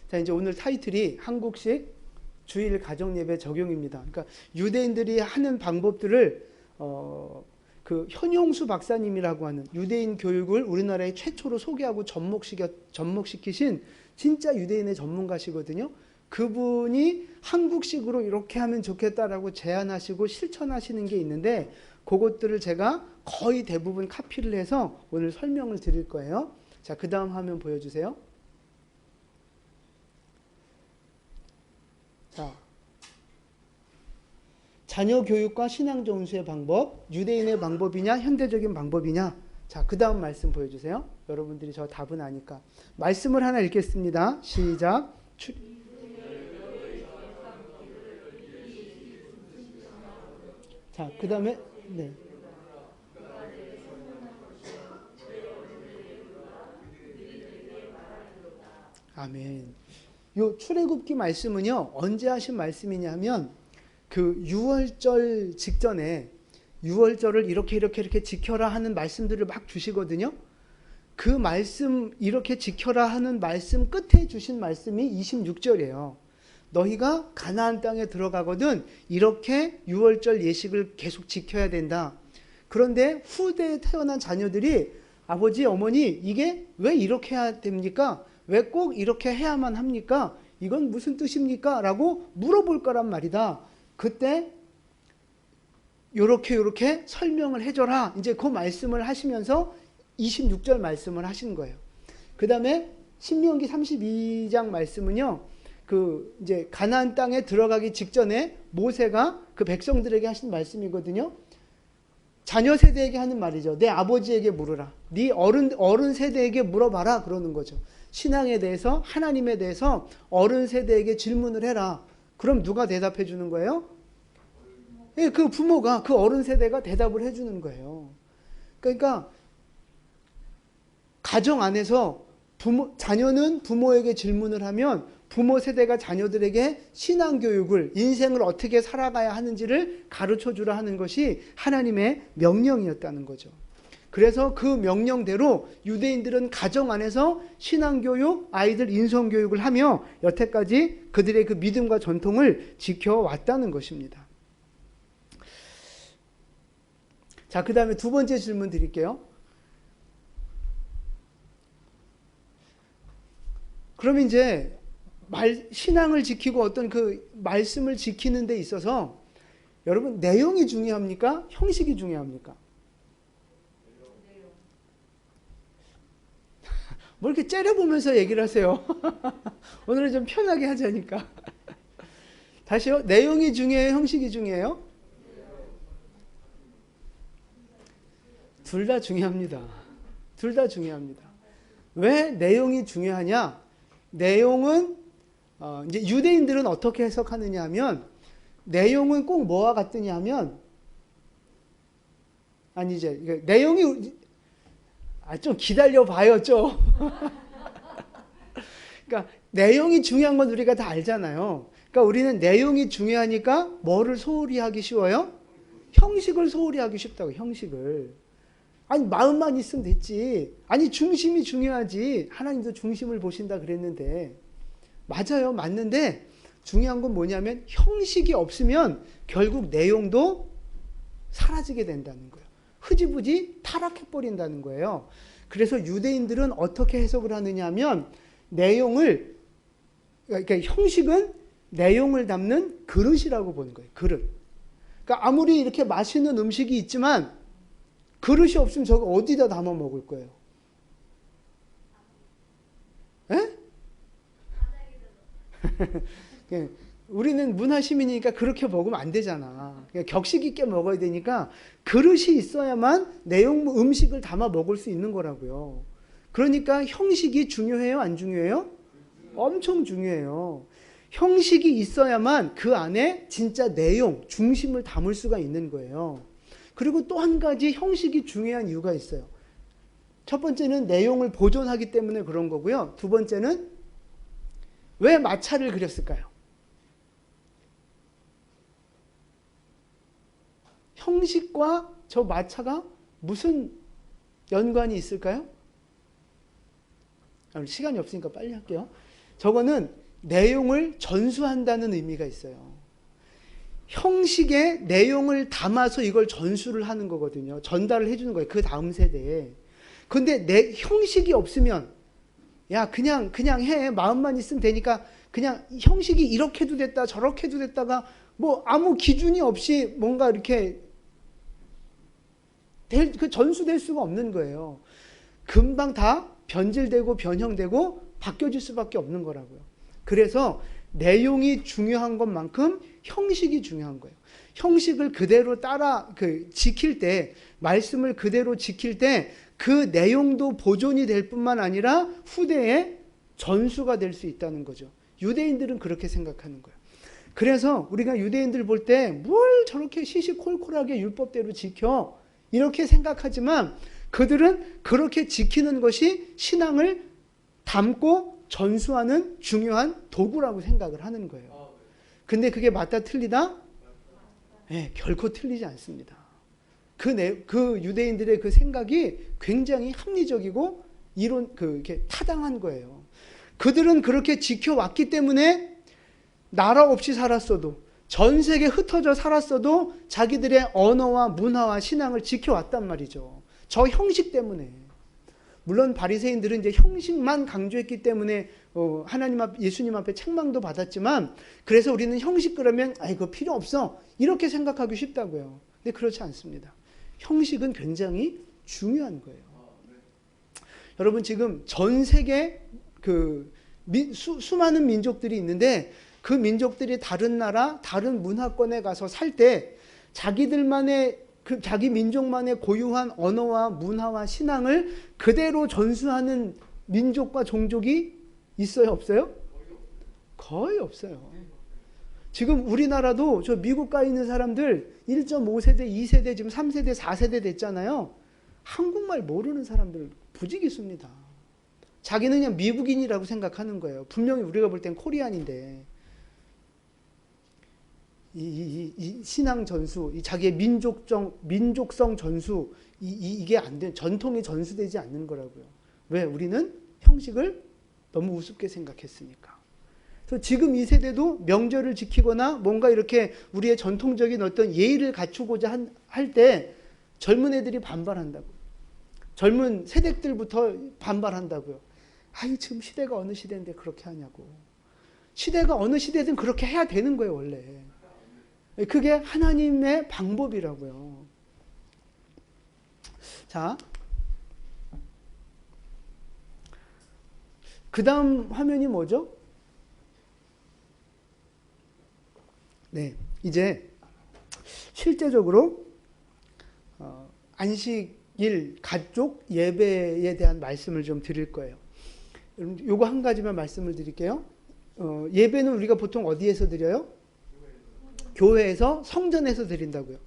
자, 이제 오늘 타이틀이 한국식 주일 가정예배 적용입니다. 그러니까 유대인들이 하는 방법들을 그 현용수 박사님이라고 하는 유대인 교육을 우리나라에 최초로 소개하고 접목시키신 진짜 유대인의 전문가시거든요. 그분이 한국식으로 이렇게 하면 좋겠다라고 제안하시고 실천하시는 게 있는데 그것들을 제가 거의 대부분 카피를 해서 오늘 설명을 드릴 거예요. 자, 그 다음 화면 보여주세요. 자, 자녀 교육과 신앙 전수의 방법, 유대인의 방법이냐 현대적인 방법이냐. 자, 그 다음 말씀 보여주세요. 여러분들이 저 답은 아니까. 말씀을 하나 읽겠습니다. 시작. 자, 그 다음에 네. 아멘. 요 출애굽기 말씀은요, 언제 하신 말씀이냐면 그 유월절 직전에 유월절을 이렇게 지켜라 하는 말씀들을 막 주시거든요. 그 말씀 이렇게 지켜라 하는 말씀 끝에 주신 말씀이 26절이에요. 너희가 가나안 땅에 들어가거든 이렇게 유월절 예식을 계속 지켜야 된다. 그런데 후대에 태어난 자녀들이 아버지 어머니 이게 왜 이렇게 해야 됩니까? 왜 꼭 이렇게 해야만 합니까? 이건 무슨 뜻입니까? 라고 물어볼 거란 말이다. 그때 요렇게 설명을 해줘라. 이제 그 말씀을 하시면서 26절 말씀을 하신 거예요. 그 다음에 신명기 32장 말씀은요, 그 이제 가나안 땅에 들어가기 직전에 모세가 그 백성들에게 하신 말씀이거든요. 자녀 세대에게 하는 말이죠. 내 아버지에게 물으라. 네 어른 세대에게 물어봐라. 그러는 거죠. 신앙에 대해서 하나님에 대해서 어른 세대에게 질문을 해라. 그럼 누가 대답해 주는 거예요? 예, 그 부모가 그 어른 세대가 대답을 해 주는 거예요. 그러니까 가정 안에서 자녀는 부모에게 질문을 하면 부모 세대가 자녀들에게 신앙교육을 인생을 어떻게 살아가야 하는지를 가르쳐 주라 하는 것이 하나님의 명령이었다는 거죠. 그래서 그 명령대로 유대인들은 가정 안에서 신앙교육, 아이들 인성교육을 하며 여태까지 그들의 그 믿음과 전통을 지켜왔다는 것입니다. 자, 그 다음에 두 번째 질문 드릴게요. 그럼 이제 신앙을 지키고 어떤 그 말씀을 지키는 데 있어서 여러분 내용이 중요합니까? 형식이 중요합니까? 뭐 이렇게 째려보면서 얘기를 하세요. 오늘은 좀 편하게 하자니까. 다시요. 내용이 중요해요? 형식이 중요해요? 둘 다 중요합니다. 둘 다 중요합니다. 왜 내용이 중요하냐? 내용은 이제 유대인들은 어떻게 해석하느냐 하면 내용은 꼭 뭐와 같느냐 하면 아니죠. 내용이 좀 기다려 봐요, 좀. 그러니까 내용이 중요한 건 우리가 다 알잖아요. 그러니까 우리는 내용이 중요하니까 뭐를 소홀히 하기 쉬워요? 형식을 소홀히 하기 쉽다고, 형식을. 아니 마음만 있으면 됐지. 아니 중심이 중요하지. 하나님도 중심을 보신다 그랬는데. 맞아요. 맞는데 중요한 건 뭐냐면 형식이 없으면 결국 내용도 사라지게 된다는 거예요. 흐지부지 타락해버린다는 거예요. 그래서 유대인들은 어떻게 해석을 하느냐 하면 내용을, 그러니까 형식은 내용을 담는 그릇이라고 보는 거예요. 그릇. 그러니까 아무리 이렇게 맛있는 음식이 있지만 그릇이 없으면 저거 어디다 담아 먹을 거예요? 에? 우리는 문화 시민이니까 그렇게 먹으면 안 되잖아. 격식 있게 먹어야 되니까 그릇이 있어야만 내용 음식을 담아 먹을 수 있는 거라고요. 그러니까 형식이 중요해요? 안 중요해요? 엄청 중요해요. 형식이 있어야만 그 안에 진짜 내용, 중심을 담을 수가 있는 거예요. 그리고 또 한 가지 형식이 중요한 이유가 있어요. 첫 번째는 내용을 보존하기 때문에 그런 거고요. 두 번째는 왜 마차를 그렸을까요? 형식과 저 마차가 무슨 연관이 있을까요? 시간이 없으니까 빨리 할게요. 저거는 내용을 전수한다는 의미가 있어요. 형식의 내용을 담아서 이걸 전수를 하는 거거든요. 전달을 해주는 거예요. 그 다음 세대에. 근데 내 형식이 없으면 야 그냥 해. 마음만 있으면 되니까 그냥 형식이 이렇게 해도 됐다 저렇게 해도 됐다가 뭐 아무 기준이 없이 뭔가 이렇게 전수될 수가 없는 거예요. 금방 다 변질되고 변형되고 바뀌어질 수밖에 없는 거라고요. 그래서 내용이 중요한 것만큼 형식이 중요한 거예요. 형식을 그대로 지킬 때, 말씀을 그대로 지킬 때 그 내용도 보존이 될 뿐만 아니라 후대에 전수가 될 수 있다는 거죠. 유대인들은 그렇게 생각하는 거예요. 그래서 우리가 유대인들 볼 때 뭘 저렇게 시시콜콜하게 율법대로 지켜 이렇게 생각하지만 그들은 그렇게 지키는 것이 신앙을 담고 전수하는 중요한 도구라고 생각을 하는 거예요. 근데 그게 맞다 틀리다? 네, 결코 틀리지 않습니다. 그 유대인들의 그 생각이 굉장히 합리적이고 이렇게 타당한 거예요. 그들은 그렇게 지켜왔기 때문에 나라 없이 살았어도 전 세계 흩어져 살았어도 자기들의 언어와 문화와 신앙을 지켜왔단 말이죠. 저 형식 때문에. 물론 바리새인들은 이제 형식만 강조했기 때문에 하나님 앞 예수님 앞에 책망도 받았지만 그래서 우리는 형식 그러면 그거 필요 없어 이렇게 생각하기 쉽다고요. 근데 그렇지 않습니다. 형식은 굉장히 중요한 거예요. 여러분 지금 전 세계 수많은 민족들이 있는데 그 민족들이 다른 나라, 다른 문화권에 가서 살 때 자기들만의 자기 민족만의 고유한 언어와 문화와 신앙을 그대로 전수하는 민족과 종족이 있어요, 없어요? 거의 없어요. 지금 우리나라도 저 미국 가 있는 사람들 1.5세대, 2세대, 지금 3세대, 4세대 됐잖아요. 한국말 모르는 사람들 부지기수입니다. 자기는 그냥 미국인이라고 생각하는 거예요. 분명히 우리가 볼 땐 코리안인데. 이 신앙 전수, 자기의 민족성 전수, 이게 안 돼. 전통이 전수되지 않는 거라고요. 왜? 우리는 형식을 너무 우습게 생각했으니까. 그래서 지금 이 세대도 명절을 지키거나 뭔가 이렇게 우리의 전통적인 어떤 예의를 갖추고자 할 때 젊은 애들이 반발한다고. 젊은 세대들부터 반발한다고요. 지금 시대가 어느 시대인데 그렇게 하냐고. 시대가 어느 시대든 그렇게 해야 되는 거예요, 원래. 그게 하나님의 방법이라고요. 자, 그 다음 화면이 뭐죠? 네, 이제 실제적으로 안식일 가족 예배에 대한 말씀을 좀 드릴 거예요. 요거 한 가지만 말씀을 드릴게요. 예배는 우리가 보통 어디에서 드려요? 교회에서, 성전에서 드린다고요.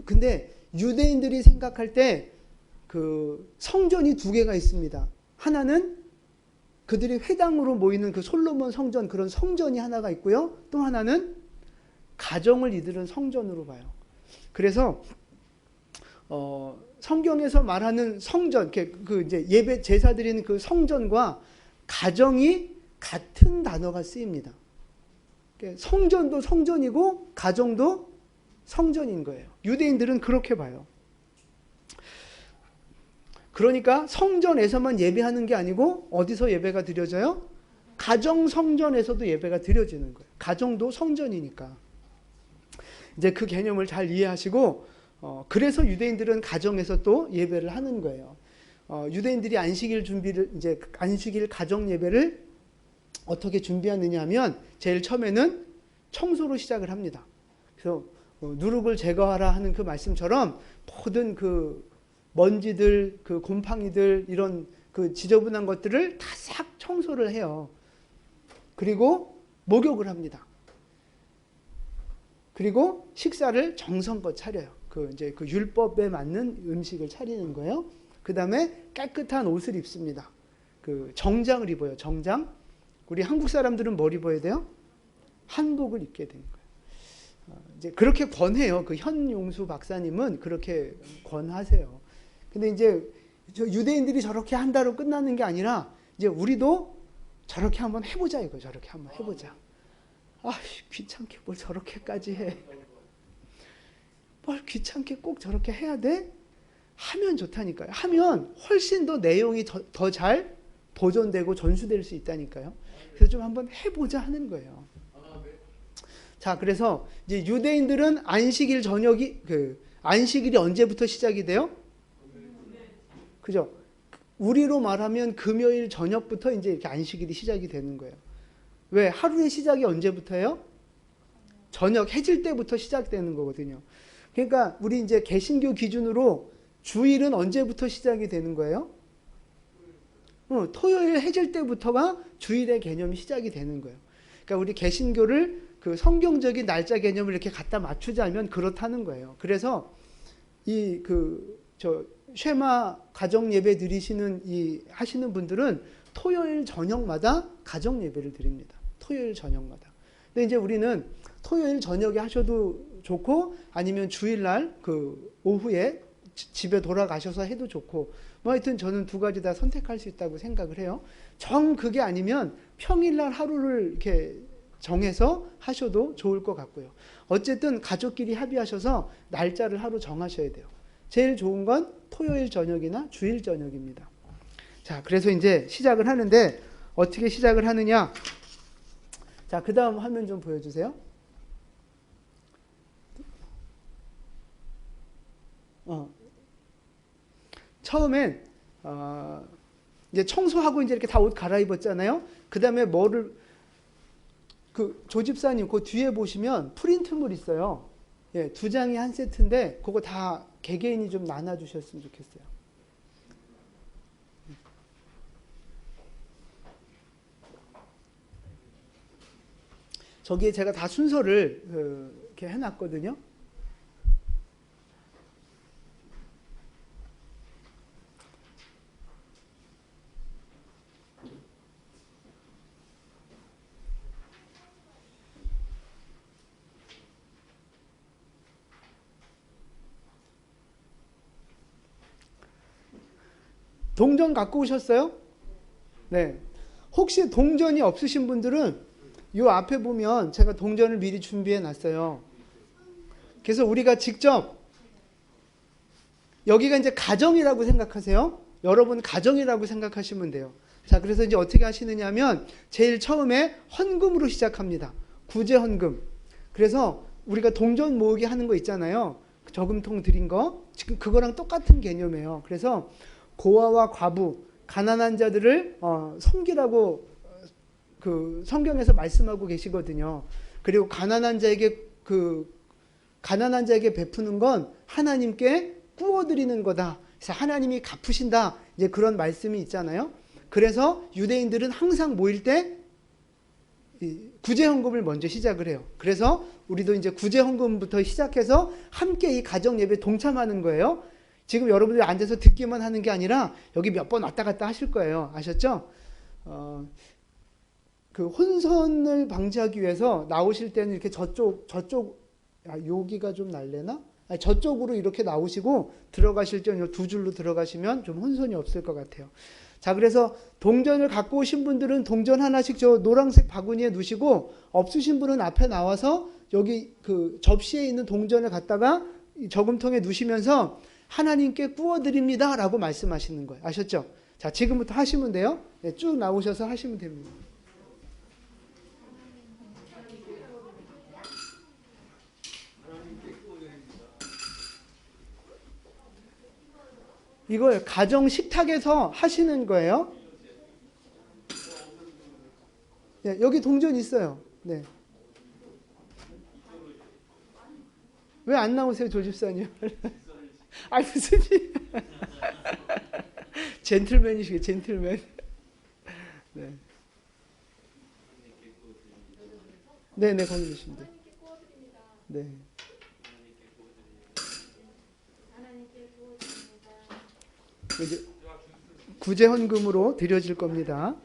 근데 유대인들이 생각할 때 그 성전이 두 개가 있습니다. 하나는 그들이 회당으로 모이는 그 솔로몬 성전, 그런 성전이 하나가 있고요. 또 하나는 가정을 이들은 성전으로 봐요. 그래서 성경에서 말하는 성전, 그 이제 예배 제사 드리는 그 성전과 가정이 같은 단어가 쓰입니다. 성전도 성전이고 가정도 성전인 거예요. 유대인들은 그렇게 봐요. 그러니까 성전에서만 예배하는 게 아니고 어디서 예배가 드려져요? 가정 성전에서도 예배가 드려지는 거예요. 가정도 성전이니까. 이제 그 개념을 잘 이해하시고 그래서 유대인들은 가정에서 또 예배를 하는 거예요. 유대인들이 안식일 가정 예배를 어떻게 준비하느냐 하면 제일 처음에는 청소로 시작을 합니다. 그래서 누룩을 제거하라 하는 그 말씀처럼 모든 그 먼지들, 그 곰팡이들, 이런 그 지저분한 것들을 다 싹 청소를 해요. 그리고 목욕을 합니다. 그리고 식사를 정성껏 차려요. 이제 그 율법에 맞는 음식을 차리는 거예요. 그 다음에 깨끗한 옷을 입습니다. 그 정장을 입어요. 정장. 우리 한국 사람들은 뭘 입어야 돼요? 한복을 입게 되는 거예요. 이제 그렇게 권해요. 그 현용수 박사님은 그렇게 권하세요. 근데 이제 유대인들이 저렇게 한다로 끝나는 게 아니라 이제 우리도 저렇게 한번 해보자 이거. 저렇게 한번 해보자. 아, 귀찮게 뭘 저렇게까지 해. 뭘 귀찮게 꼭 저렇게 해야 돼? 하면 좋다니까요. 하면 훨씬 더 내용이 더 잘 보존되고 전수될 수 있다니까요. 그래서 좀 한번 해보자 하는 거예요. 자, 그래서 이제 유대인들은 안식일 저녁이 안식일이 언제부터 시작이 돼요? 그죠? 우리로 말하면 금요일 저녁부터 이제 이렇게 안식일이 시작이 되는 거예요. 왜? 하루의 시작이 언제부터예요? 저녁 해질 때부터 시작되는 거거든요. 그러니까 우리 이제 개신교 기준으로 주일은 언제부터 시작이 되는 거예요? 토요일 해질 때부터가 주일의 개념이 시작이 되는 거예요. 그러니까 우리 개신교를 그 성경적인 날짜 개념을 이렇게 갖다 맞추자면 그렇다는 거예요. 그래서 쉐마 가정 예배 드리시는 하시는 분들은 토요일 저녁마다 가정 예배를 드립니다. 토요일 저녁마다. 근데 이제 우리는 토요일 저녁에 하셔도 좋고 아니면 주일날 오후에 집에 돌아가셔서 해도 좋고 뭐 하여튼 저는 두 가지 다 선택할 수 있다고 생각을 해요. 그게 아니면 평일날 하루를 이렇게 정해서 하셔도 좋을 것 같고요. 어쨌든 가족끼리 합의하셔서 날짜를 하루 정하셔야 돼요. 제일 좋은 건 토요일 저녁이나 주일 저녁입니다. 자, 그래서 이제 시작을 하는데 어떻게 시작을 하느냐? 자, 그 다음 화면 좀 보여주세요. 처음엔 이제 청소하고 이제 이렇게 다 옷 갈아입었잖아요. 그 다음에 조집사님 그 뒤에 보시면 프린트물 있어요. 예, 2장이 한 세트인데 그거 다 개개인이 좀 나눠주셨으면 좋겠어요. 저기에 제가 다 순서를 이렇게 해놨거든요. 동전 갖고 오셨어요? 네. 혹시 동전이 없으신 분들은 이 앞에 보면 제가 동전을 미리 준비해 놨어요. 그래서 우리가 직접 여기가 이제 가정이라고 생각하세요. 여러분 가정이라고 생각하시면 돼요. 자, 그래서 이제 어떻게 하시느냐면 제일 처음에 헌금으로 시작합니다. 구제 헌금. 그래서 우리가 동전 모으기 하는 거 있잖아요. 저금통 드린 거. 지금 그거랑 똑같은 개념이에요. 그래서 고아와 과부, 가난한 자들을 섬기라고 성경에서 말씀하고 계시거든요. 그리고 가난한 자에게 베푸는 건 하나님께 구워드리는 거다. 그래서 하나님이 갚으신다. 이제 그런 말씀이 있잖아요. 그래서 유대인들은 항상 모일 때 구제헌금을 먼저 시작을 해요. 그래서 우리도 이제 구제헌금부터 시작해서 함께 이 가정 예배에 동참하는 거예요. 지금 여러분들이 앉아서 듣기만 하는 게 아니라 여기 몇 번 왔다 갔다 하실 거예요. 아셨죠? 혼선을 방지하기 위해서 나오실 때는 이렇게 여기가 좀 날래나? 아니, 저쪽으로 이렇게 나오시고 들어가실 때는 두 줄로 들어가시면 좀 혼선이 없을 것 같아요. 자, 그래서 동전을 갖고 오신 분들은 동전 하나씩 저 노란색 바구니에 넣으시고 없으신 분은 앞에 나와서 여기 접시에 있는 동전을 갖다가 저금통에 넣으시면서 하나님께 구워드립니다 라고 말씀하시는 거예요. 아셨죠? 자, 지금부터 하시면 돼요. 네, 쭉 나오셔서 하시면 됩니다. 이걸 가정 식탁에서 하시는 거예요. 네, 여기 동전 있어요. 네. 왜 안 나오세요, 조집사님? 아, 무슨 일? 젠틀맨이시게, 젠틀맨. 네. 네네, 거기 계신데. 네. 이제 구제헌금으로 드려질 겁니다.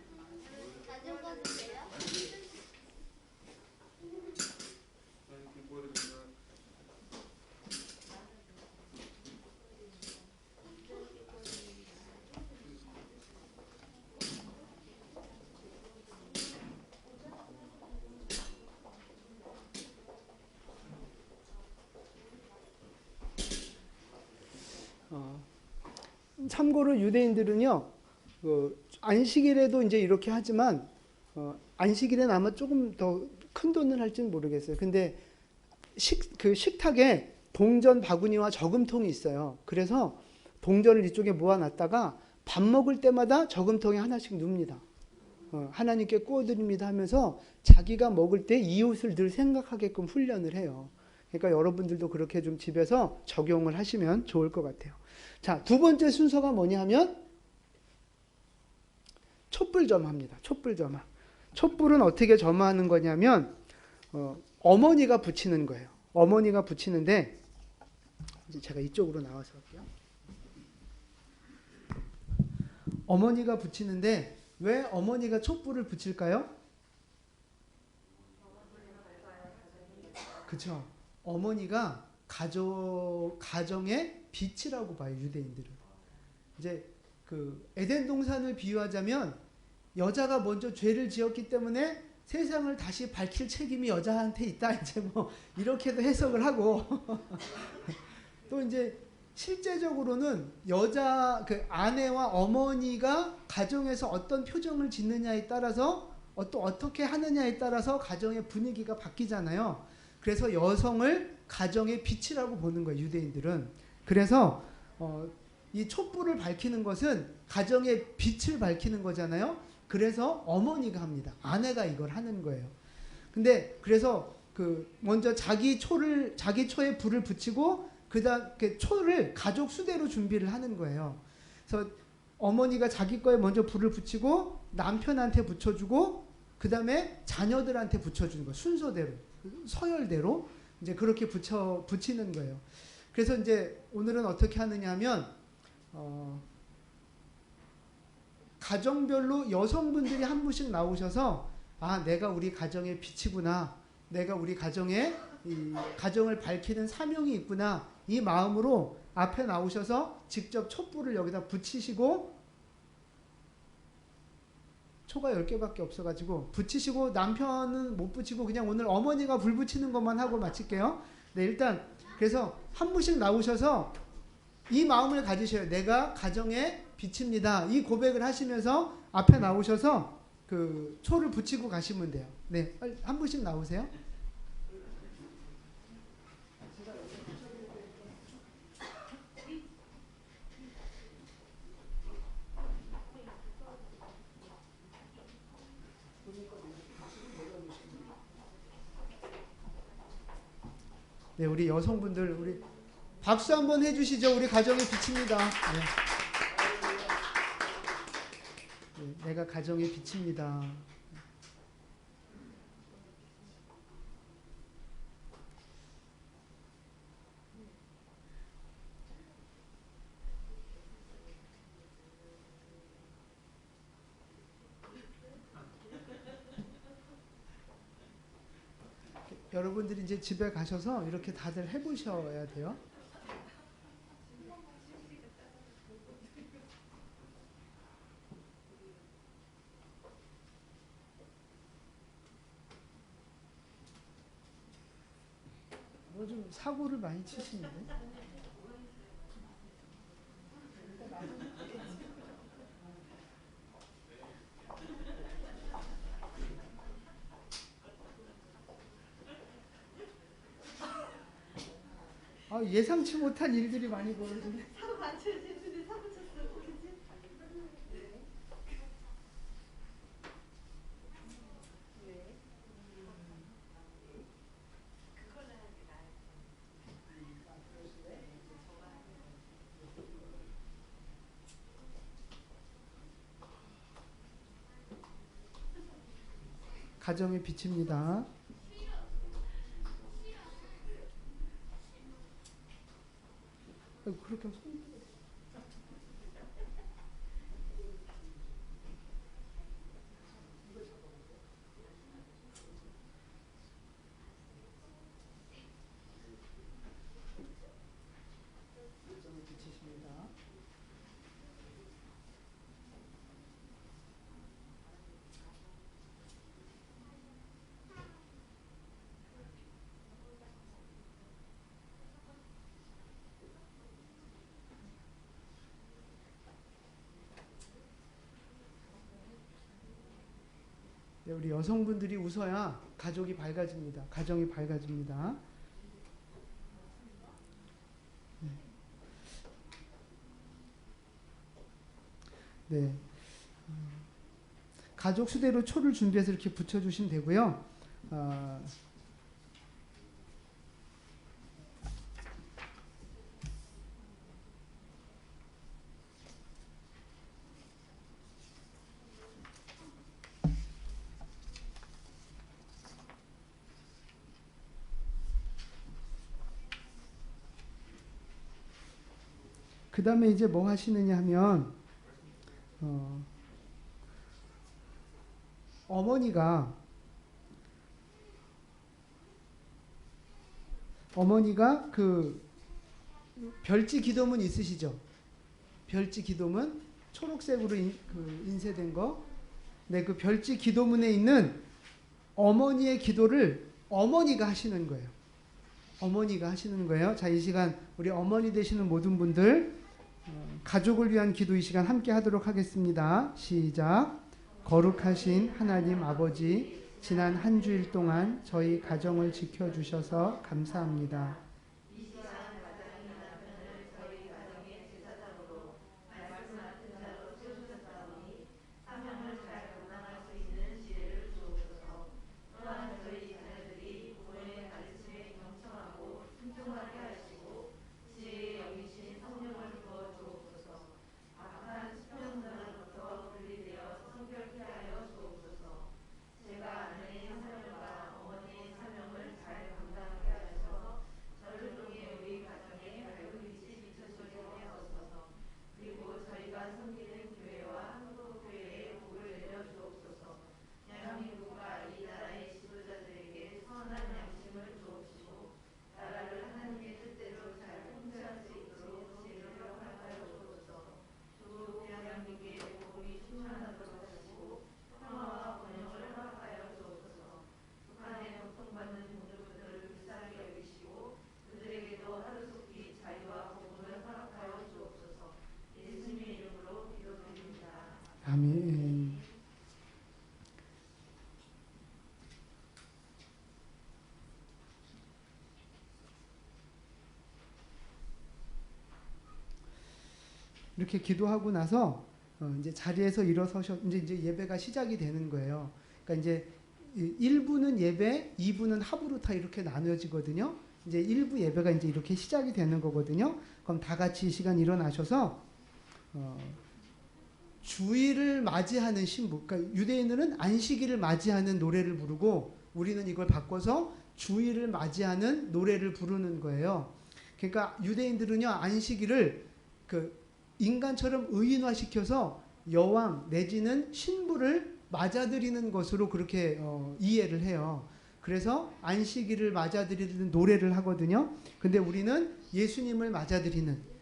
참고로 유대인들은요, 안식일에도 이제 이렇게 하지만, 안식일에는 아마 조금 더 큰 돈을 할지는 모르겠어요. 근데 그 식탁에 동전 바구니와 저금통이 있어요. 그래서 동전을 이쪽에 모아놨다가 밥 먹을 때마다 저금통에 하나씩 넣습니다. 하나님께 구워드립니다 하면서 자기가 먹을 때 이웃을 늘 생각하게끔 훈련을 해요. 그러니까 여러분들도 그렇게 좀 집에서 적용을 하시면 좋을 것 같아요. 자, 두 번째 순서가 뭐냐면 촛불 점화입니다. 촛불 점화. 촛불은 어떻게 점화하는 거냐면 어머니가 붙이는 거예요. 어머니가 붙이는데 이제 제가 이쪽으로 나와서 할게요. 어머니가 붙이는데 왜 어머니가 촛불을 붙일까요? 그렇죠. 어머니가 가정의 빛이라고 봐요, 유대인들은. 이제 그 에덴 동산을 비유하자면 여자가 먼저 죄를 지었기 때문에 세상을 다시 밝힐 책임이 여자한테 있다. 이제 뭐 이렇게도 해석을 하고 또 이제 실제적으로는 여자 그 아내와 어머니가 가정에서 어떤 표정을 짓느냐에 따라서 또 어떻게 하느냐에 따라서 가정의 분위기가 바뀌잖아요. 그래서 여성을 가정의 빛이라고 보는 거예요, 유대인들은. 그래서 이 촛불을 밝히는 것은 가정의 빛을 밝히는 거잖아요. 그래서 어머니가 합니다. 아내가 이걸 하는 거예요. 근데 그래서 먼저 자기 초에 불을 붙이고 그다음 초를 가족 수대로 준비를 하는 거예요. 그래서 어머니가 자기 거에 먼저 불을 붙이고 남편한테 붙여주고 그다음에 자녀들한테 붙여주는 거예요. 순서대로, 서열대로 이제 그렇게 붙이는 거예요. 그래서 이제 오늘은 어떻게 하느냐면 가정별로 여성분들이 한 분씩 나오셔서 내가 우리 가정의 빛이구나. 내가 우리 가정을 밝히는 사명이 있구나. 이 마음으로 앞에 나오셔서 직접 촛불을 여기다 붙이시고 초가 10개밖에 없어가지고 붙이시고 남편은 못 붙이고 그냥 오늘 어머니가 불 붙이는 것만 하고 마칠게요. 네, 일단 그래서 한 분씩 나오셔서 이 마음을 가지셔요. 내가 가정의 빛입니다. 이 고백을 하시면서 앞에 나오셔서 그 초를 붙이고 가시면 돼요. 네, 한 분씩 나오세요. 네, 우리 여성분들 우리 박수 한번 해주시죠. 우리 가정의 빛입니다. 네. 네, 내가 가정의 빛입니다. 여러분들이 이제 집에 가셔서 이렇게 다들 해보셔야 돼요. 좀 사고를 많이 치시는데. 예상치 못한 일들이 많이 벌어지네. 사고 많이 치는데 사고 쳤어. 그치? 네. 그거는 가정의 빛입니다. 그렇게 우리 여성분들이 웃어야 가족이 밝아집니다. 가정이 밝아집니다. 네. 가족 수대로 초를 준비해서 이렇게 붙여주시면 되고요. 그 다음에 이제 뭐 하시느냐 하면, 어머니가 그 별지 기도문 있으시죠? 별지 기도문 초록색으로 인쇄된 거. 네, 그 별지 기도문에 있는 어머니의 기도를 어머니가 하시는 거예요. 어머니가 하시는 거예요. 자, 이 시간 우리 어머니 되시는 모든 분들 가족을 위한 기도 이 시간 함께 하도록 하겠습니다. 시작. 거룩하신 하나님 아버지, 지난 한 주일 동안 저희 가정을 지켜주셔서 감사합니다. 아멘. 이렇게 기도하고 나서 이제 자리에서 일어서셔 이제 예배가 시작이 되는 거예요. 그러니까 이제 1부는 예배, 2부는 하부루타 이렇게 나눠지거든요. 이제 1부 예배가 이제 이렇게 시작이 되는 거거든요. 그럼 다 같이 이 시간 일어나셔서 주일을 맞이하는 신부, 그러니까 유대인들은 안식일을 맞이하는 노래를 부르고 우리는 이걸 바꿔서 주일을 맞이하는 노래를 부르는 거예요. 그러니까 유대인들은요 안식일을 그 인간처럼 의인화시켜서 여왕 내지는 신부를 맞아들이는 것으로 그렇게 이해를 해요. 그래서 안식일을 맞아들이는 노래를 하거든요. 근데 우리는 예수님을 맞아들이는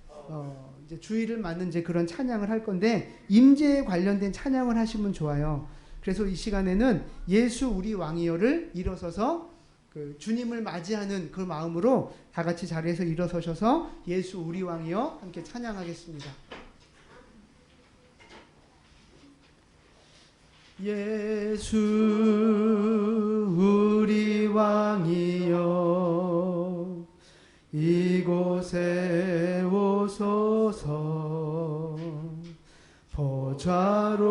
이제 주일을 맞는 이제 그런 찬양을 할 건데 임재에 관련된 찬양을 하시면 좋아요. 그래서 이 시간에는 예수 우리 왕이여를 일어서서 그 주님을 맞이하는 그 마음으로 다 같이 자리에서 일어서셔서 예수 우리 왕이여 함께 찬양하겠습니다. 예수 우리 왕이여 이곳에 오소서 보좌로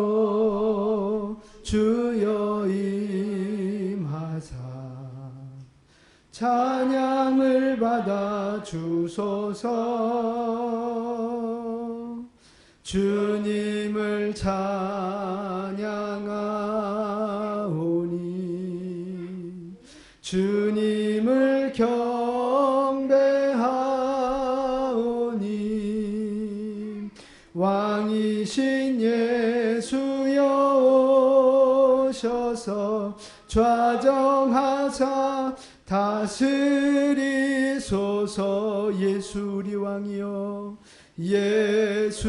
주여 임하사 찬양을 받아 주소서 주님을 찬양하오니 주님을 경배하오니 왕이신 예수여 오셔서 좌정하사 다스리소서 예수 우리 왕이여 예수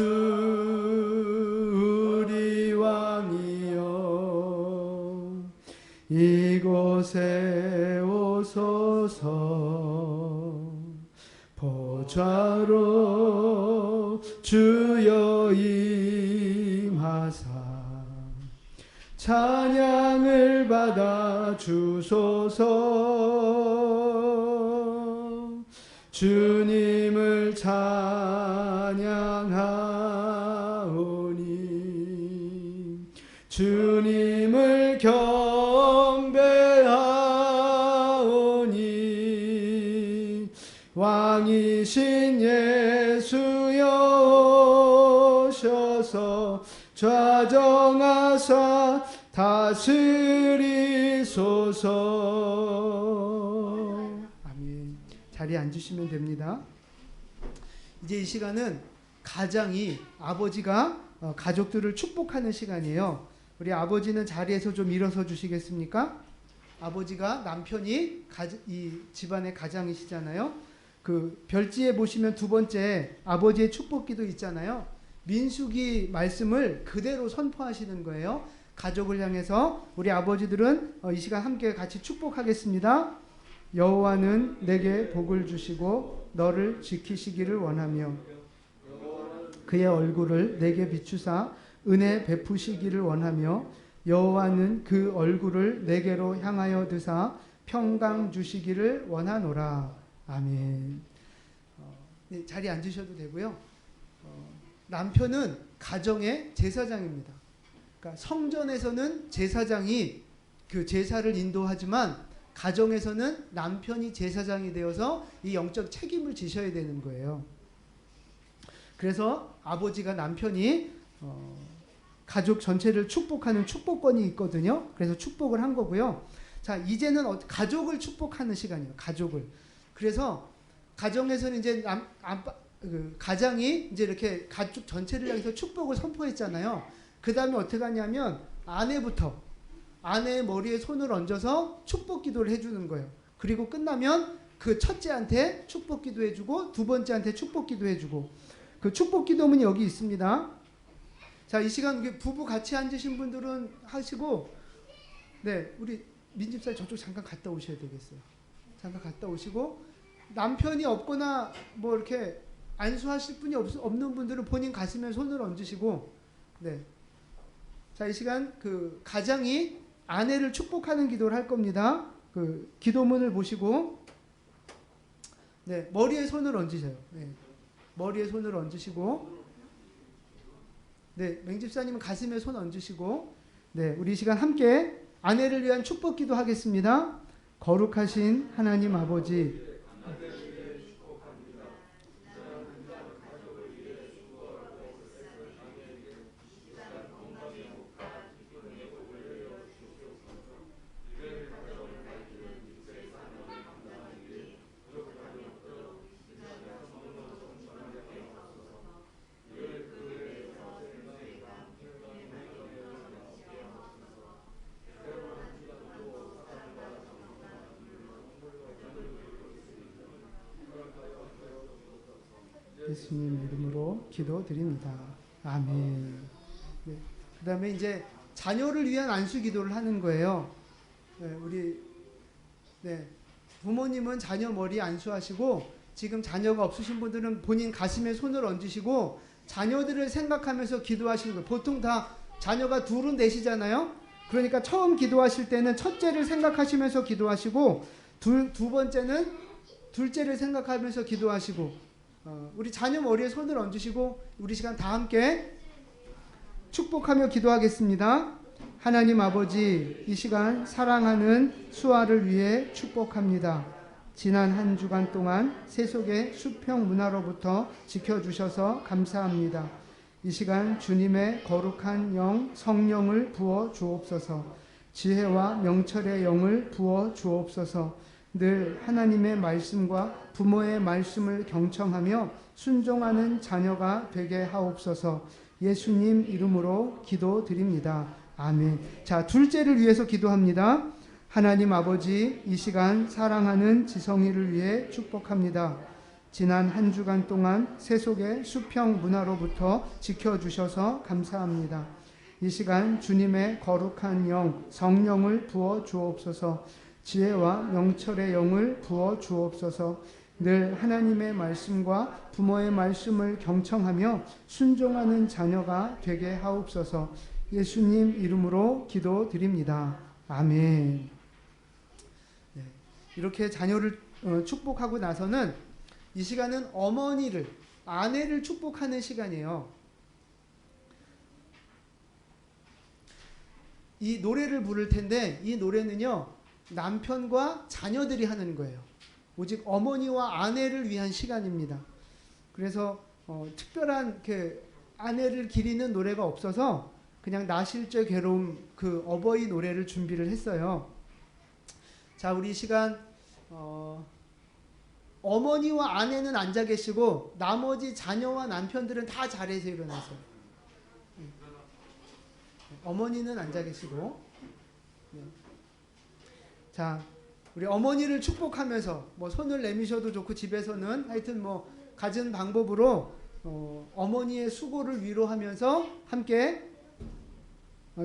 우리 왕이여 이곳에 오소서 보좌로 주여 임하사 찬양을 받아 주소서. 주님을 찬양하오니 주님을 경배하오니 왕이신 예수여 오셔서 좌정하사 다스리소서. 아멘. 자리에 앉으시면 됩니다. 이제 이 시간은 가장이 아버지가 가족들을 축복하는 시간이에요. 우리 아버지는 자리에서 좀 일어서 주시겠습니까? 아버지가 남편이 이 집안의 가장이시잖아요. 그 별지에 보시면 두 번째 아버지의 축복기도 있잖아요. 민수기 말씀을 그대로 선포하시는 거예요. 가족을 향해서 우리 아버지들은 이 시간 함께 같이 축복하겠습니다. 여호와는 내게 복을 주시고 너를 지키시기를 원하며 그의 얼굴을 내게 비추사 은혜 베푸시기를 원하며 여호와는 그 얼굴을 내게로 향하여 드사 평강 주시기를 원하노라. 아멘. 네, 자리에 앉으셔도 되고요. 남편은 가정의 제사장입니다. 그러니까 성전에서는 제사장이 그 제사를 인도하지만 가정에서는 남편이 제사장이 되어서 이 영적 책임을 지셔야 되는 거예요. 그래서 아버지가 남편이 가족 전체를 축복하는 축복권이 있거든요. 그래서 축복을 한 거고요. 자, 이제는 가족을 축복하는 시간이에요. 가족을. 그래서 가정에서는 이제 가장이 이제 이렇게 가족 전체를 향해서 축복을 선포했잖아요. 그 다음에 어떻게 하냐면 아내의 머리에 손을 얹어서 축복 기도를 해주는 거예요. 그리고 끝나면 그 첫째한테 축복 기도 해주고 두 번째한테 축복 기도 해주고. 그 축복 기도문이 여기 있습니다. 자, 이 시간 부부 같이 앉으신 분들은 하시고, 네, 우리 민집사님 저쪽 잠깐 갔다 오셔야 되겠어요. 잠깐 갔다 오시고, 남편이 없거나 뭐 이렇게 안수하실 분이 없는 분들은 본인 가슴에 손을 얹으시고, 네. 자, 이 시간 그 가장이 아내를 축복하는 기도를 할 겁니다. 그 기도문을 보시고, 네, 머리에 손을 얹으세요. 네. 머리에 손을 얹으시고, 네, 맹집사님은 가슴에 손 얹으시고, 네, 우리 이 시간 함께 아내를 위한 축복 기도 하겠습니다. 거룩하신 하나님 아버지, 예수님 이름으로 기도드립니다. 아멘. 네. 그 다음에 이제 자녀를 위한 안수 기도를 하는 거예요. 네, 우리 부모님은 자녀 머리에 안수하시고, 지금 자녀가 없으신 분들은 본인 가슴에 손을 얹으시고 자녀들을 생각하면서 기도하시는 거예요. 보통 다 자녀가 둘은 넷이잖아요. 그러니까 처음 기도하실 때는 첫째를 생각하시면서 기도하시고, 두 번째는 둘째를 생각하면서 기도하시고, 우리 자녀 머리에 손을 얹으시고 우리 시간 다 함께 축복하며 기도하겠습니다. 하나님 아버지, 이 시간 사랑하는 수아를 위해 축복합니다. 지난 한 주간 동안 세속의 수평 문화로부터 지켜주셔서 감사합니다. 이 시간 주님의 거룩한 영 성령을 부어 주옵소서. 지혜와 명철의 영을 부어 주옵소서. 늘 하나님의 말씀과 부모의 말씀을 경청하며 순종하는 자녀가 되게 하옵소서. 예수님 이름으로 기도드립니다. 아멘. 자, 둘째를 위해서 기도합니다. 하나님 아버지, 이 시간 사랑하는 지성이를 위해 축복합니다. 지난 한 주간 동안 세속의 수평 문화로부터 지켜주셔서 감사합니다. 이 시간 주님의 거룩한 영 성령을 부어 주옵소서. 지혜와 명철의 영을 부어 주옵소서. 늘 하나님의 말씀과 부모의 말씀을 경청하며 순종하는 자녀가 되게 하옵소서. 예수님 이름으로 기도드립니다. 아멘. 네, 이렇게 자녀를 축복하고 나서는 이 시간은 어머니를, 아내를 축복하는 시간이에요. 이 노래를 부를 텐데 이 노래는요, 남편과 자녀들이 하는 거예요. 오직 어머니와 아내를 위한 시간입니다. 그래서 특별한 아내를 기리는 노래가 없어서 그냥 나실제 괴로움 그 어버이 노래를 준비를 했어요. 자, 우리 이 시간 어머니와 아내는 앉아 계시고 나머지 자녀와 남편들은 다 자리에서 일어나세요. 어머니는 앉아 계시고. 자, 우리 어머니를 축복하면서 뭐 손을 내미셔도 좋고 집에서는 하여튼 뭐 갖은 방법으로 어머니의 수고를 위로하면서 함께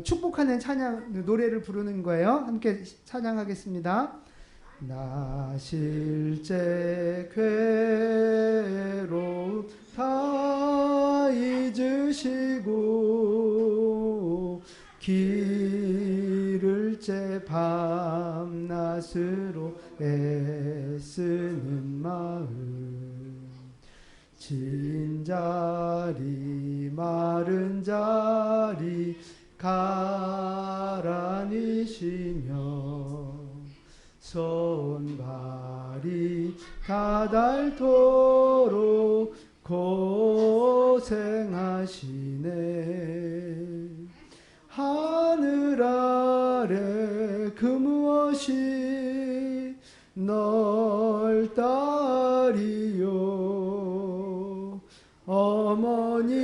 축복하는 찬양 노래를 부르는 거예요. 함께 찬양하겠습니다. 나실제 괴로움 다 잊으시고 기를째 밤낮으로 애쓰는 마음 진자리 마른 자리 가라니시며 손발이 다닳도록 고생하시네. 하늘 아래 그 무엇이 넓다리요 어머님의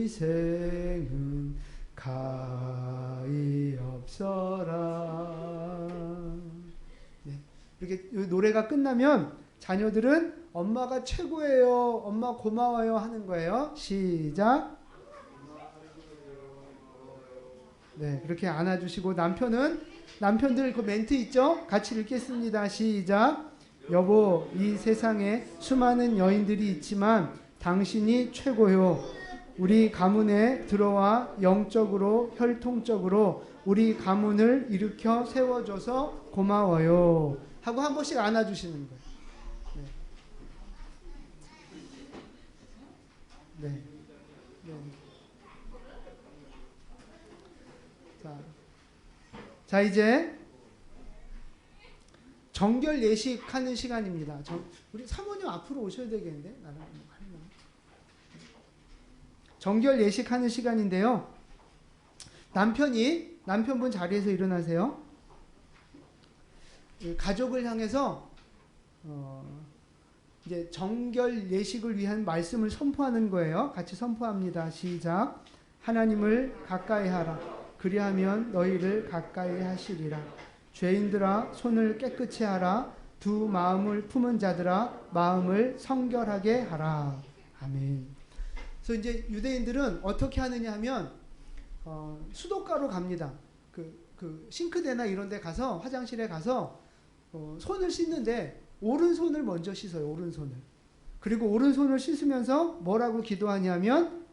희생은 가히 없어라. 네, 이렇게 노래가 끝나면 자녀들은 엄마가 최고예요, 엄마 고마워요 하는 거예요. 시작. 네, 그렇게 안아주시고 남편들 그 멘트 있죠? 같이 읽겠습니다. 시작. 여보, 이 세상에 수많은 여인들이 있지만 당신이 최고요. 우리 가문에 들어와 영적으로 혈통적으로 우리 가문을 일으켜 세워줘서 고마워요 하고 한 번씩 안아주시는 거예요. 네. 네. 네. 자, 이제 정결 예식하는 시간입니다. 우리 사모님 앞으로 오셔야 되겠는데? 정결 예식하는 시간인데요. 남편분 자리에서 일어나세요. 가족을 향해서 이제 정결 예식을 위한 말씀을 선포하는 거예요. 같이 선포합니다. 시작. 하나님을 가까이 하라. 그리하면 너희를 가까이 하시리라. 죄인들아 손을 깨끗이 하라. 두 마음을 품은 자들아 마음을 성결하게 하라. 아멘. 그래서 이제 유대인들은 어떻게 하느냐 하면 수도가로 갑니다. 그 싱크대나 이런 데 가서 화장실에 가서 손을 씻는데 오른손을 먼저 씻어요. 오른손을. 그리고 오른손을 씻으면서 뭐라고 기도하냐면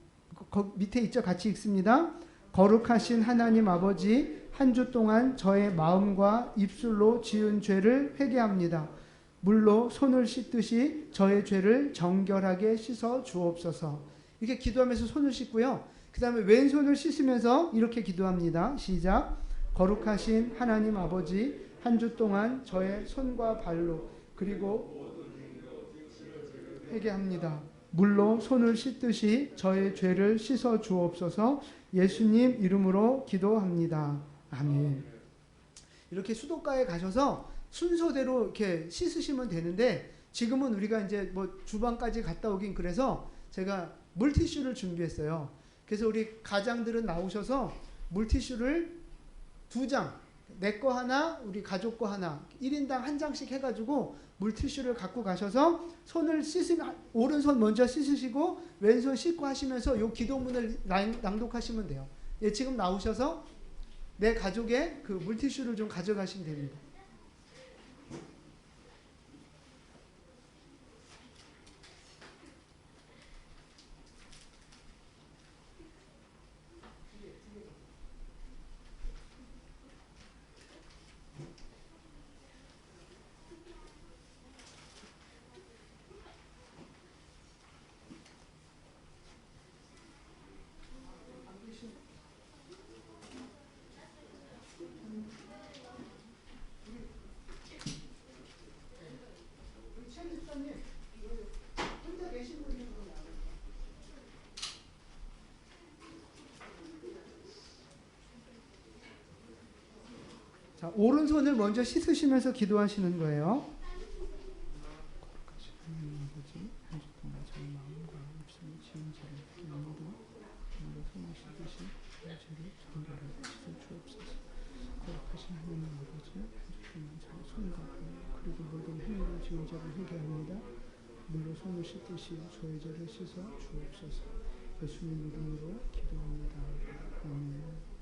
밑에 있죠. 같이 읽습니다. 거룩하신 하나님 아버지, 한 주 동안 저의 마음과 입술로 지은 죄를 회개합니다. 물로 손을 씻듯이 저의 죄를 정결하게 씻어 주옵소서. 이렇게 기도하면서 손을 씻고요. 그 다음에 왼손을 씻으면서 이렇게 기도합니다. 시작. 거룩하신 하나님 아버지, 한 주 동안 저의 손과 발로 그리고 회개합니다. 물로 손을 씻듯이 저의 죄를 씻어 주옵소서. 예수님 이름으로 기도합니다. 아멘. 이렇게 수도가에 가셔서 순서대로 이렇게 씻으시면 되는데 지금은 우리가 이제 뭐 주방까지 갔다 오긴 그래서 제가 물티슈를 준비했어요. 그래서 우리 가장들은 나오셔서 물티슈를 2장, 내 거 하나, 우리 가족 거 하나, 1인당 1장씩 해가지고 물티슈를 갖고 가셔서 손을 씻으면 오른손 먼저 씻으시고 왼손 씻고 하시면서 요 기도문을 낭독하시면 돼요. 예, 지금 나오셔서 내 가족의 그 물티슈를 좀 가져가시면 됩니다. 자, 오른손을 먼저 씻으시면서 기도하시는 거예요. 그리고 모든 행위를 지은 죄를 회개합니다. 물로 손을 씻듯이 저의 죄를 씻어 주옵소서. 예수님 이름으로 기도합니다. 아멘.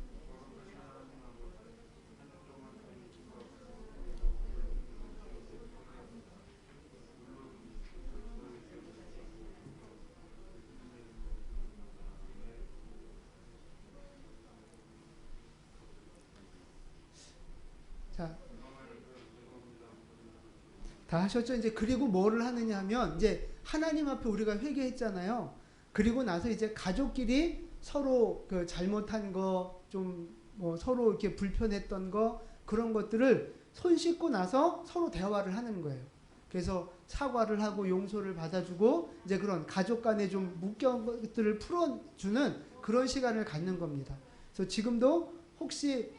자, 다 하셨죠? 이제 그리고 뭐를 하느냐 하면 이제 하나님 앞에 우리가 회개했잖아요. 그리고 나서 이제 가족끼리 서로 그 잘못한 거, 좀 뭐 서로 이렇게 불편했던 거, 그런 것들을 손 씻고 나서 서로 대화를 하는 거예요. 그래서 사과를 하고 용서를 받아주고 이제 그런 가족 간에 좀 묶여온 것들을 풀어주는 그런 시간을 갖는 겁니다. 그래서 지금도 혹시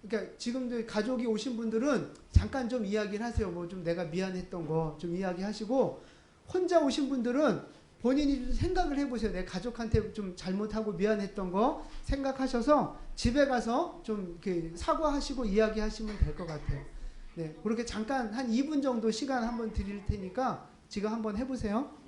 그러니까 지금도 가족이 오신 분들은 잠깐 좀 이야기를 하세요. 뭐 좀 내가 미안했던 거 좀 이야기하시고, 혼자 오신 분들은 본인이 좀 생각을 해보세요. 내 가족한테 좀 잘못하고 미안했던 거 생각하셔서 집에 가서 좀 이렇게 사과하시고 이야기하시면 될 것 같아요. 네, 그렇게 잠깐 한 2분 정도 시간 한번 드릴 테니까 지금 한번 해보세요.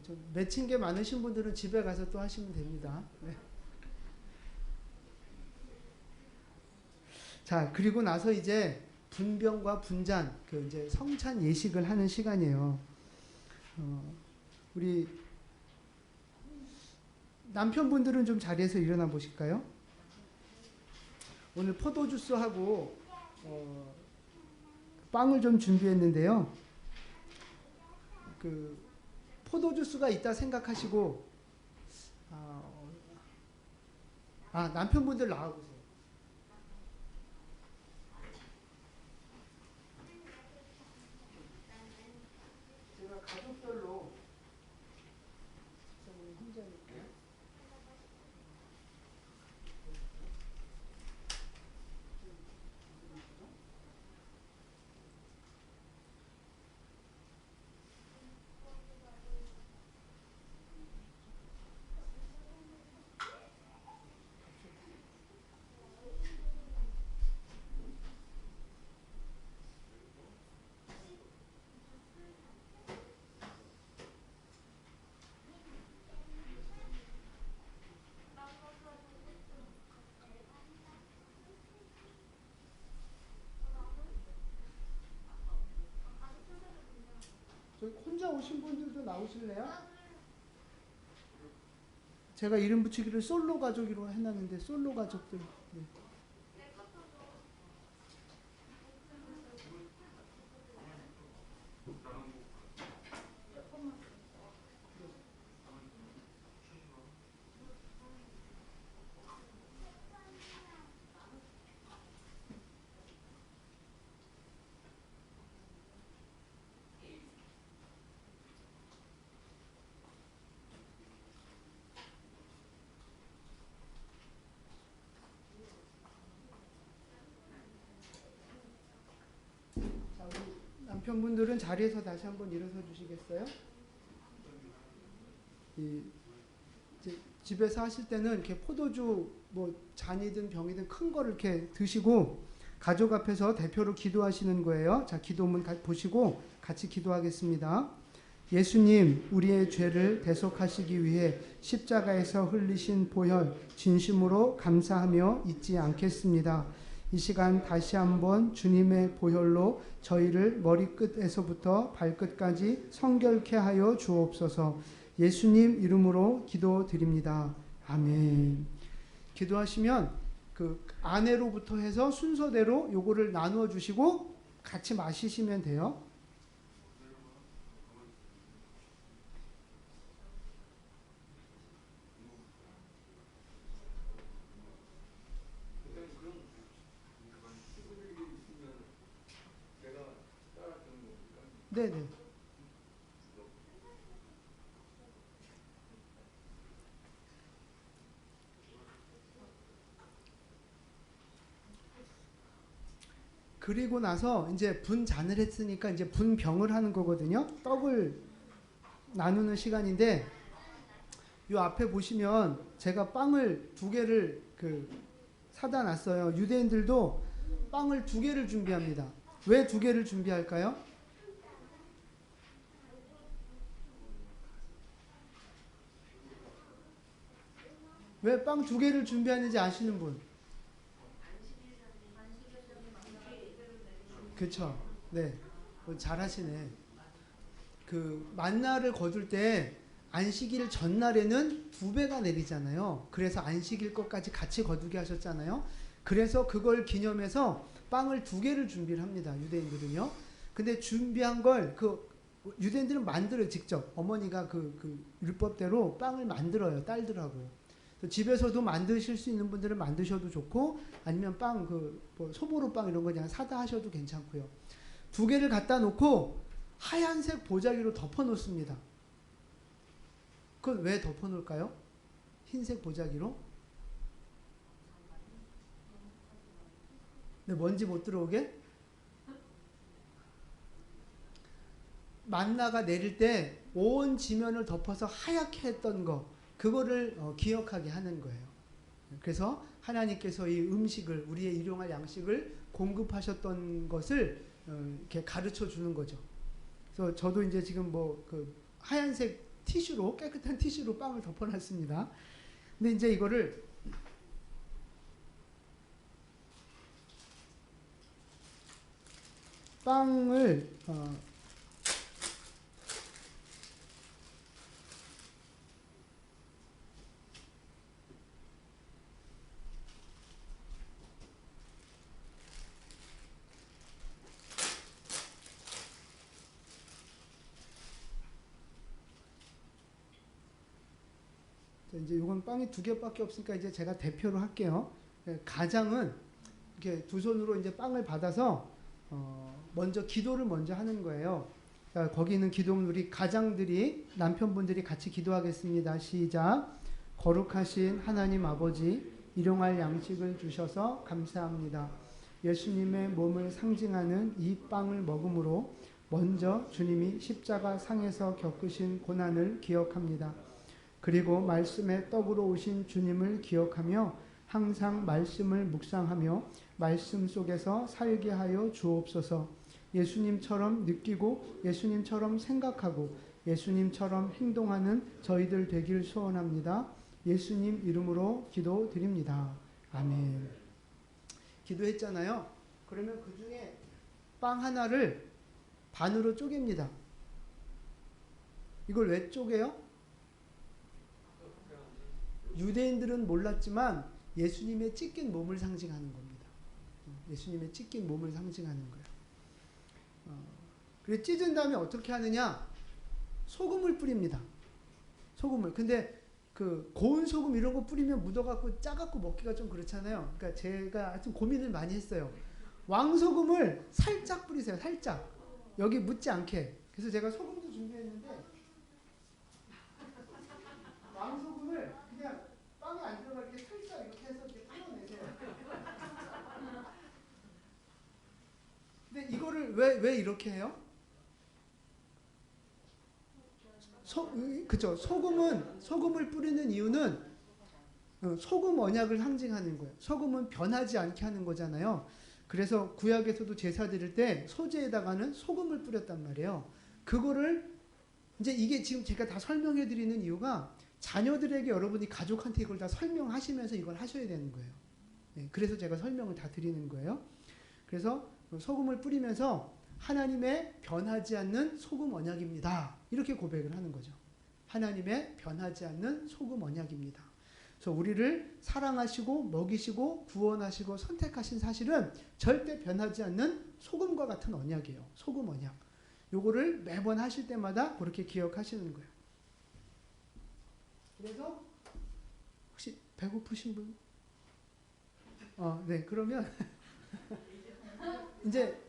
좀 맺힌 게 많으신 분들은 집에 가서 또 하시면 됩니다. 네. 자, 그리고 나서 이제 분병과 분잔, 그 이제 성찬 예식을 하는 시간이에요. 우리 남편분들은 좀 자리에서 일어나 보실까요? 오늘 포도주스하고 빵을 좀 준비했는데요. 그 포도주스가 있다 생각하시고, 남편분들 나와보세요. 제가 가족별로 혼자니까 나오신 분들도 나오실래요? 제가 이름 붙이기를 솔로 가족으로 해놨는데 솔로 가족들. 네. 자, 우리 남편분들은 자리에서 다시 한번 일어서 주시겠어요? 이제 집에서 하실 때는 이렇게 포도주 뭐 잔이든 병이든 큰 거를 이렇게 드시고 가족 앞에서 대표로 기도하시는 거예요. 자, 기도문 보시고 같이 기도하겠습니다. 예수님, 우리의 죄를 대속하시기 위해 십자가에서 흘리신 보혈 진심으로 감사하며 잊지 않겠습니다. 이 시간 다시 한번 주님의 보혈로 저희를 머리끝에서부터 발끝까지 성결케 하여 주옵소서. 예수님 이름으로 기도드립니다. 아멘. 기도하시면 그 아내로부터 해서 순서대로 요거를 나누어 주시고 같이 마시시면 돼요. 네네. 그리고 나서 이제 분잔을 했으니까 이제 분병을 하는 거거든요. 떡을 나누는 시간인데 요 앞에 보시면 제가 빵을 2개를 사다 놨어요. 유대인들도 빵을 2개를 준비합니다. 왜 2개를 준비할까요? 왜 빵 2개를 준비하는지 아시는 분? 그쵸. 네. 잘하시네. 만나를 거둘 때 안식일 전날에는 2배가 내리잖아요. 그래서 안식일 것까지 같이 거두게 하셨잖아요. 그래서 그걸 기념해서 빵을 2개를 준비를 합니다. 유대인들은요. 근데 준비한 걸 유대인들은 만들어요. 직접. 어머니가 율법대로 빵을 만들어요. 딸들하고. 집에서도 만드실 수 있는 분들은 만드셔도 좋고 아니면 빵 뭐 소보로 빵 이런 거 그냥 사다 하셔도 괜찮고요. 2개를 갖다 놓고 하얀색 보자기로 덮어 놓습니다. 그건 왜 덮어 놓을까요? 흰색 보자기로? 네, 먼지 못 들어오게? 만나가 내릴 때 온 지면을 덮어서 하얗게 했던 거 그거를 기억하게 하는 거예요. 그래서 하나님께서 이 음식을 우리의 일용할 양식을 공급하셨던 것을 이렇게 가르쳐 주는 거죠. 그래서 저도 이제 지금 하얀색 티슈로 깨끗한 티슈로 빵을 덮어놨습니다. 근데 이제 이거를 빵을 이제 이건 빵이 2개밖에 없으니까 이제 제가 대표로 할게요. 가장은 이렇게 2 손으로 이제 빵을 받아서 먼저 기도를 먼저 하는 거예요. 거기 있는 기도문 우리 가장들이 남편분들이 같이 기도하겠습니다. 시작. 거룩하신 하나님 아버지 일용할 양식을 주셔서 감사합니다. 예수님의 몸을 상징하는 이 빵을 먹음으로 먼저 주님이 십자가 상에서 겪으신 고난을 기억합니다. 그리고 말씀의 떡으로 오신 주님을 기억하며 항상 말씀을 묵상하며 말씀 속에서 살게 하여 주옵소서. 예수님처럼 느끼고 예수님처럼 생각하고 예수님처럼 행동하는 저희들 되길 소원합니다. 예수님 이름으로 기도드립니다. 아멘. 기도했잖아요. 그러면 그 중에 빵 하나를 반으로 쪼갭니다. 이걸 왜 쪼개요? 유대인들은 몰랐지만 예수님의 찢긴 몸을 상징하는 겁니다. 예수님의 찢긴 몸을 상징하는 거예요. 그래서 찢은 다음에 어떻게 하느냐? 소금을 뿌립니다. 소금을. 근데 그 고운 소금 이런 거 뿌리면 묻어갖고 짜갖고 먹기가 좀 그렇잖아요. 그러니까 제가 하여튼 고민을 많이 했어요. 왕소금을 살짝 뿌리세요. 살짝. 여기 묻지 않게. 그래서 제가 소금도 준비했는데 왕소금을 그냥 빵에 안 들어가게 살짝 이렇게 해서 이렇게 뿌려내세요. 근데 이거를 왜 이렇게 해요? 그쵸. 소금을 뿌리는 이유는 소금 언약을 상징하는 거예요. 소금은 변하지 않게 하는 거잖아요. 그래서 구약에서도 제사 드릴 때 소제에다가는 소금을 뿌렸단 말이에요. 그거를 이제 이게 지금 제가 다 설명해 드리는 이유가 자녀들에게 여러분이 가족한테 이걸 다 설명하시면서 이걸 하셔야 되는 거예요. 네, 그래서 제가 설명을 다 드리는 거예요. 그래서 소금을 뿌리면서 하나님의 변하지 않는 소금 언약입니다. 이렇게 고백을 하는 거죠. 하나님의 변하지 않는 소금 언약입니다. 그래서 우리를 사랑하시고 먹이시고 구원하시고 선택하신 사실은 절대 변하지 않는 소금과 같은 언약이에요. 소금 언약. 요거를 매번 하실 때마다 그렇게 기억하시는 거예요. 그래서 혹시 배고프신 분? 네. 그러면 이제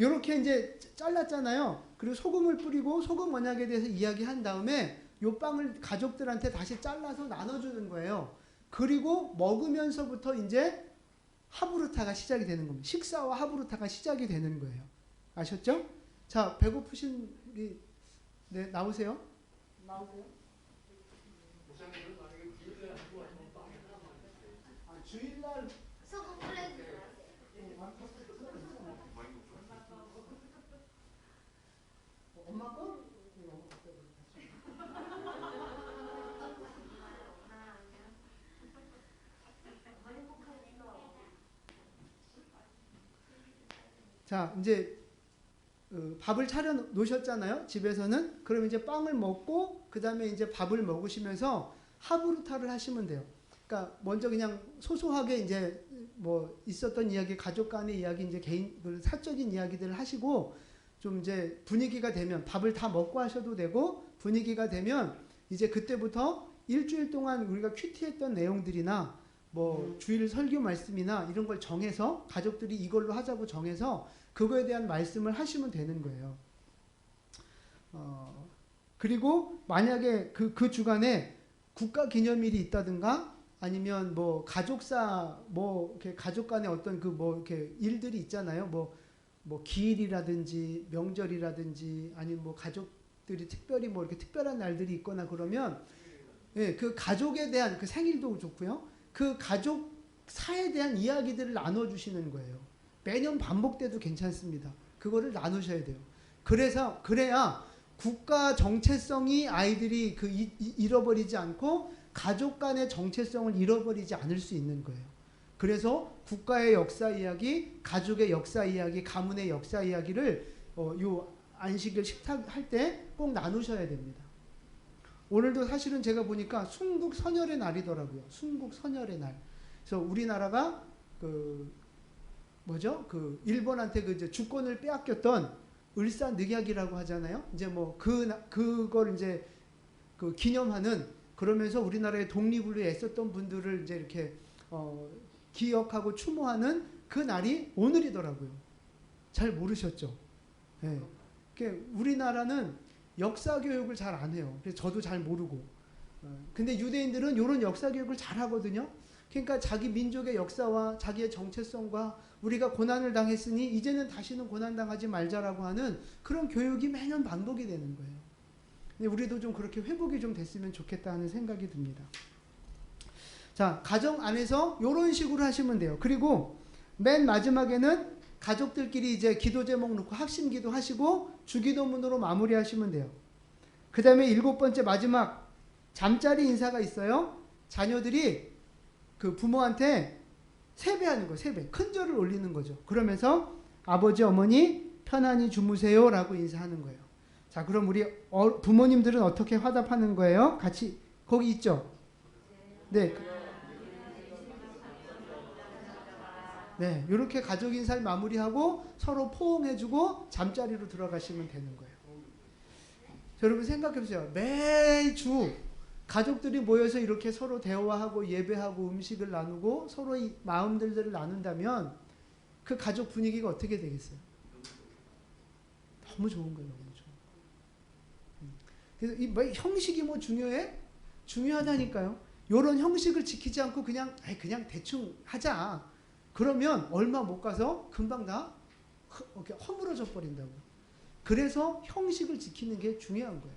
요렇게 이제 잘랐잖아요. 그리고 소금을 뿌리고 소금 언약에 대해서 이야기한 다음에 요 빵을 가족들한테 다시 잘라서 나눠주는 거예요. 그리고 먹으면서부터 이제 하브루타가 시작이 되는 겁니다. 식사와 하브루타가 시작이 되는 거예요. 아셨죠? 자, 배고프신 우리 네, 나오세요. 나오세요. 주일날 소금 뿌려주지 마세요. 엄마 거? 자, 이제 밥을 차려 놓으셨잖아요. 집에서는. 그럼 이제 빵을 먹고 그 다음에 이제 밥을 먹으시면서 하브루타를 하시면 돼요. 그러니까 먼저 그냥 소소하게 이제 뭐 있었던 이야기, 가족 간의 이야기, 이제 개인 사적인 이야기들을 하시고 좀 이제 분위기가 되면 밥을 다 먹고 하셔도 되고 분위기가 되면 이제 그때부터 일주일 동안 우리가 큐티했던 내용들이나 뭐 주일 설교 말씀이나 이런 걸 정해서 가족들이 이걸로 하자고 정해서 그거에 대한 말씀을 하시면 되는 거예요. 그리고 만약에 그 주간에 국가 기념일이 있다든가 아니면 뭐 가족사 뭐 이렇게 가족 간의 어떤 그 뭐 이렇게 일들이 있잖아요. 뭐 기일이라든지 명절이라든지 아니면 뭐 가족들이 특별히 뭐 이렇게 특별한 날들이 있거나 그러면 예, 그 가족에 대한 그 생일도 좋고요. 그 가족사에 대한 이야기들을 나눠주시는 거예요. 매년 반복돼도 괜찮습니다. 그거를 나누셔야 돼요. 그래야 국가 정체성이 아이들이 잃어버리지 않고 가족 간의 정체성을 잃어버리지 않을 수 있는 거예요. 그래서 국가의 역사 이야기, 가족의 역사 이야기, 가문의 역사 이야기를 요 안식일 식탁할 때 꼭 나누셔야 됩니다. 오늘도 사실은 제가 보니까 순국선열의 날이더라고요. 순국선열의 날. 그래서 우리나라가 일본한테 이제 주권을 빼앗겼던 을사늑약이라고 하잖아요. 이제 뭐 그걸 이제 기념하는 그러면서 우리나라의 독립을 위해 애썼던 분들을 이제 이렇게 기억하고 추모하는 그 날이 오늘이더라고요. 잘 모르셨죠? 네. 우리나라는 역사 교육을 잘 안 해요. 그래서 저도 잘 모르고. 근데 유대인들은 이런 역사 교육을 잘 하거든요. 그러니까 자기 민족의 역사와 자기의 정체성과 우리가 고난을 당했으니 이제는 다시는 고난당하지 말자라고 하는 그런 교육이 매년 반복이 되는 거예요. 근데 우리도 좀 그렇게 회복이 좀 됐으면 좋겠다 하는 생각이 듭니다. 자, 가정 안에서 이런 식으로 하시면 돼요. 그리고 맨 마지막에는 가족들끼리 이제 기도 제목 놓고 합심 기도 하시고 주기도문으로 마무리하시면 돼요. 그 다음에 7번째 마지막 잠자리 인사가 있어요. 자녀들이 그 부모한테 세배하는 거예요. 세배. 큰절을 올리는 거죠. 그러면서 아버지 어머니 편안히 주무세요 라고 인사하는 거예요. 자, 그럼 우리 부모님들은 어떻게 화답하는 거예요? 같이 거기 있죠? 네. 네, 이렇게 가족 인사를 마무리하고 서로 포옹해주고 잠자리로 들어가시면 되는 거예요. 여러분 생각해보세요. 매주 가족들이 모여서 이렇게 서로 대화하고 예배하고 음식을 나누고 서로 이 마음들을 나눈다면 그 가족 분위기가 어떻게 되겠어요? 너무 좋은 거예요. 너무 좋은 거예요. 그래서 이 형식이 뭐 중요해? 중요하다니까요. 이런 형식을 지키지 않고 그냥 대충 하자. 그러면 얼마 못 가서 금방 다 허물어져 버린다고요. 그래서 형식을 지키는 게 중요한 거예요.